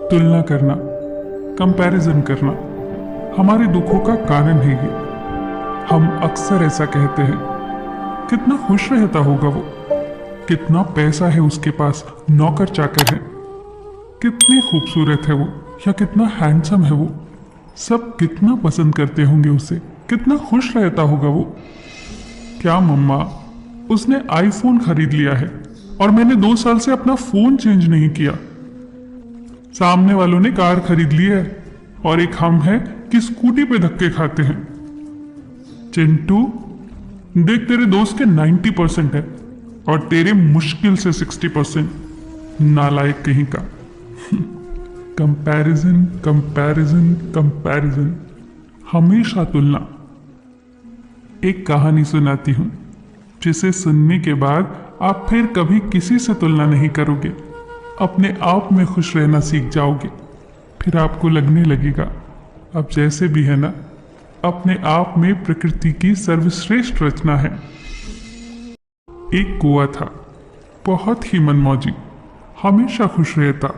तुलना करना, कंपैरिजन करना हमारे दुखों का कारण है ये। हम अक्सर ऐसा कहते हैं, कितना खुश रहता होगा वो, कितना पैसा है उसके पास, नौकर चाकर है, कितनी खूबसूरत है वो, या कितना हैंडसम है वो, सब कितना पसंद करते होंगे उसे, कितना खुश रहता होगा वो। क्या मम्मा, उसने आईफोन खरीद लिया है और मैंने 2 साल से अपना फोन चेंज नहीं किया। सामने वालों ने कार खरीद ली है और एक हम है कि स्कूटी पे धक्के खाते हैं। चिंटू, देख तेरे दोस्त के 90% है और तेरे मुश्किल से 60%। नालायक कहीं का। कंपैरिजन कंपैरिजन कंपैरिजन, हमेशा तुलना। एक कहानी सुनाती हूं जिसे सुनने के बाद आप फिर कभी किसी से तुलना नहीं करोगे, अपने आप में खुश रहना सीख जाओगे। फिर आपको लगने लगेगा अब जैसे भी है ना, अपने आप में प्रकृति की सर्वश्रेष्ठ रचना है। एक कुआं था, बहुत ही मनमौजी, हमेशा खुश रहता,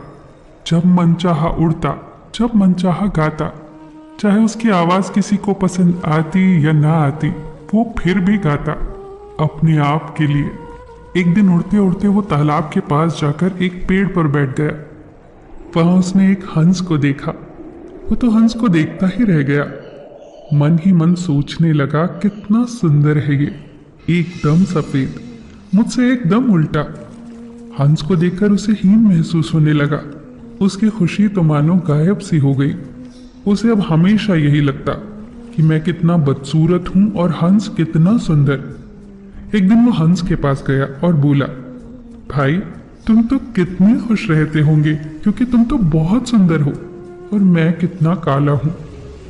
जब मन चाहा उड़ता, जब मन चाहा गाता, चाहे उसकी आवाज किसी को पसंद आती या ना आती, वो फिर भी गाता अपने आप के लिए। एक दिन उड़ते उड़ते वो तालाब के पास जाकर एक पेड़ पर बैठ गया। वहां उसने एक हंस को देखा। वो तो हंस को देखता ही रह गया, मन ही मन सोचने लगा कितना सुंदर है ये, एकदम सफेद, मुझसे एकदम उल्टा। हंस को देखकर उसे हीन महसूस होने लगा। उसकी खुशी तो मानो गायब सी हो गई। उसे अब हमेशा यही लगता कि मैं कितना बदसूरत हूं और हंस कितना सुंदर। एक दिन वो हंस के पास गया और बोला, भाई तुम तो कितने खुश रहते होंगे क्योंकि तुम तो बहुत सुंदर हो और मैं कितना काला हूं।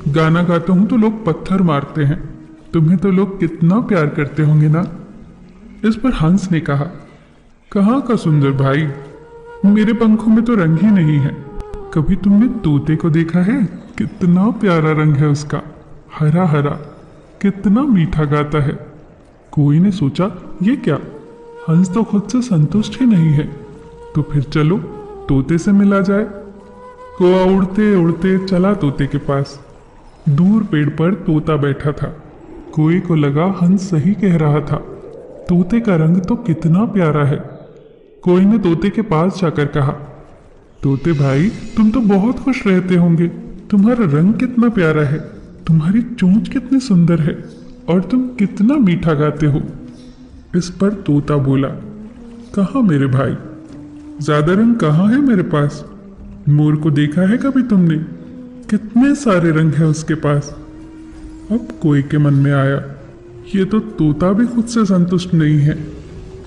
गाना गाता हूं तो लोग पत्थर मारते हैं, तुम्हें तो लोग कितना प्यार करते होंगे ना। इस पर हंस ने कहा, कहाँ का सुंदर भाई, मेरे पंखों में तो रंग ही नहीं है। कभी तुमने तोते को देखा है? कितना प्यारा रंग है उसका, हरा हरा, कितना मीठा गाता है। कोई ने सोचा ये क्या, हंस तो खुद से संतुष्ट ही नहीं है, तो फिर चलो तोते से मिला जाए। कौआ उड़ते उड़ते चला तोते के पास। दूर पेड़ पर तोता बैठा था। कोई को लगा हंस सही कह रहा था, तोते का रंग तो कितना प्यारा है। कोई ने तोते के पास जाकर कहा, तोते भाई तुम तो बहुत खुश रहते होंगे, तुम्हारा रंग कितना प्यारा है, तुम्हारी चोंच कितनी सुंदर है और तुम कितना मीठा गाते हो। इस पर तोता बोला, कहाँ मेरे भाई, ज्यादा रंग कहाँ है मेरे पास। मोर को देखा है कभी तुमने, कितने सारे रंग है उसके पास। अब कोई के मन में आया, ये तो तोता भी खुद से संतुष्ट नहीं है,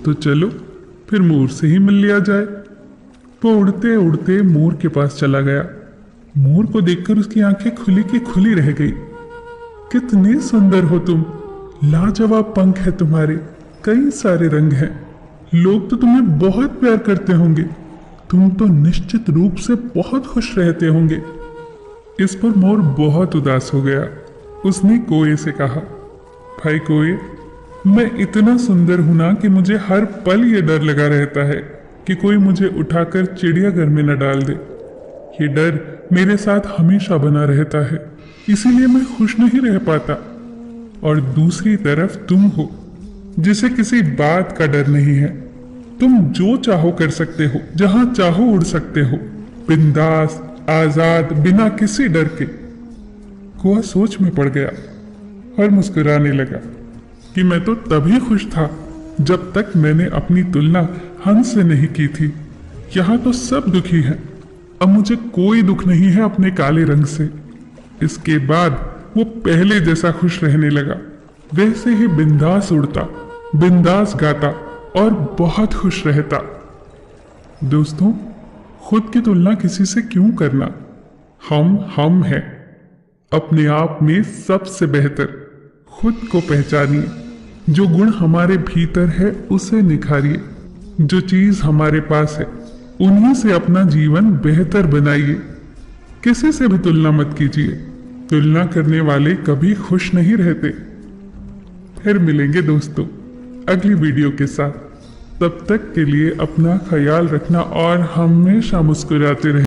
तो चलो फिर मोर से ही मिल लिया जाए। वो उड़ते उड़ते मोर के पास चला गया। मोर को देखकर उसकी आंखें खुली की खुली रह गई। कितने सुंदर हो तुम, लाजवाब पंख है तुम्हारे, कई सारे रंग हैं, लोग तो तुम्हें बहुत प्यार करते होंगे, तुम तो निश्चित रूप से बहुत खुश रहते होंगे। इस पर मोर बहुत उदास हो गया। उसने कोए से कहा, भाई कोए, मैं इतना सुंदर हूं ना कि मुझे हर पल ये डर लगा रहता है कि कोई मुझे उठाकर चिड़ियाघर में न डाल दे। ये डर मेरे साथ हमेशा बना रहता है, इसीलिए मैं खुश नहीं रह पाता। और दूसरी तरफ तुम हो, जिसे किसी बात का डर नहीं है। तुम जो चाहो कर सकते हो, जहां चाहो उड़ सकते हो, बिंदास, आजाद, बिना किसी डर के। कौआ सोच में पड़ गया और मुस्कुराने लगा कि मैं तो तभी खुश था जब तक मैंने अपनी तुलना हंस से नहीं की थी। यहाँ तो सब दुखी हैं, अब मुझे कोई दुख नहीं है अपने काले रंग से। इसके बाद वो पहले जैसा खुश रहने लगा, वैसे ही बिंदास उड़ता, बिंदास गाता और बहुत खुश रहता। दोस्तों, खुद की तुलना किसी से क्यों करना। हम हैं, अपने आप में सबसे बेहतर। खुद को पहचानिए, जो गुण हमारे भीतर है उसे निखारिए, जो चीज हमारे पास है उन्हीं से अपना जीवन बेहतर बनाइए। किसी से भी तुलना मत कीजिए, तुलना करने वाले कभी खुश नहीं रहते। फिर मिलेंगे दोस्तों अगली वीडियो के साथ। तब तक के लिए अपना ख्याल रखना और हमेशा मुस्कुराते रहें।